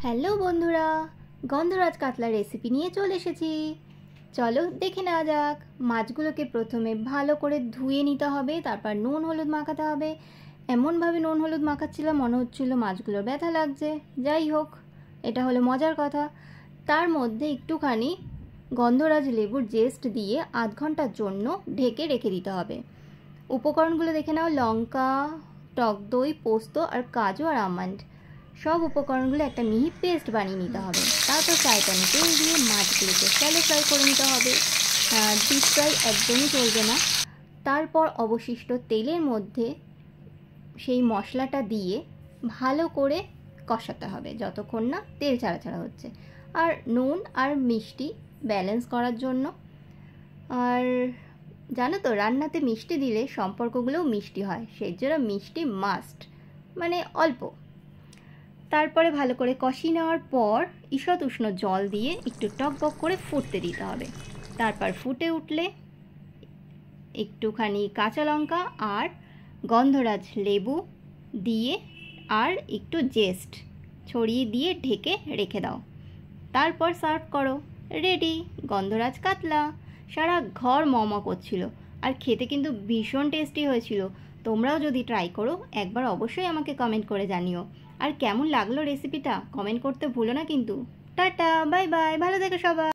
Hello বন্ধুরা, গন্ধরাজ কাতলা recipe নিয়ে চলে এসেছি। চলো দেখে নেওয়া যাক। মাছগুলোকে প্রথমে ভালো করে ধুয়ে নিতে হবে, তারপর নুন হলুদ মাখাতে হবে। এমনভাবে নুন হলুদ মাখাচ্ছিলাম মনে হচ্ছিল মাছগুলোর ব্যথা লাগছে। যাই হোক, এটা হলো মজার কথা। তার মধ্যে একটুখানি গন্ধরাজ লেবুর জেস্ট দিয়ে আধ ঘন্টার জন্য ঢেকে রেখে দিতে হবে। উপকরণগুলো দেখে নাও: লঙ্কা, টক দই, পোস্ত আর কাজু আর আমন্ড। সব উপকরণগুলো একটা মিহি পেস্ট বানিয়ে নিতে হবে। তারপর ফ্রাই প্যানে তেল দিয়ে মাছগুলোকে শ্যালো ফ্রাই করে নিতে হবে। ডিপ ফ্রাই একদমই চলবে না। তারপর অবশিষ্ট তেলের মধ্যে সেই মশলাটা দিয়ে ভালো করে কষাতে হবে যতক্ষণ না তেল ছাড়া ছাড়া হচ্ছে। আর নুন আর মিষ্টি ব্যালেন্স করার জন্য। আর জানো তো, রান্নাতে মিষ্টি দিলে সম্পর্কগুলোও মিষ্টি হয়, সেই জন্য মিষ্টি মাস্ট, মানে অল্প। তারপরে ভালো করে কষিয়ে নেওয়ার পর ঈষৎ উষ্ণ জল দিয়ে একটু টকবক করে ফুটতে দিতে হবে। তারপর ফুটে উঠলে একটুখানি কাঁচা লঙ্কা আর গন্ধরাজ লেবু দিয়ে আর একটু জেস্ট ছড়িয়ে দিয়ে ঢেকে রেখে দাও। তারপর সার্ভ করো। রেডি গন্ধরাজ কাতলা। সারা ঘর মমা করছিল, আর খেতে কিন্তু ভীষণ টেস্টি হয়েছিল। তোমরাও যদি ট্রাই করো একবার অবশ্যই আমাকে কমেন্ট করে জানিও। আর কেমন লাগলো রেসিপিটা কমেন্ট করতে ভুলো না কিন্তু। টাটা, বাই বাই, ভালো থেকো সবাই।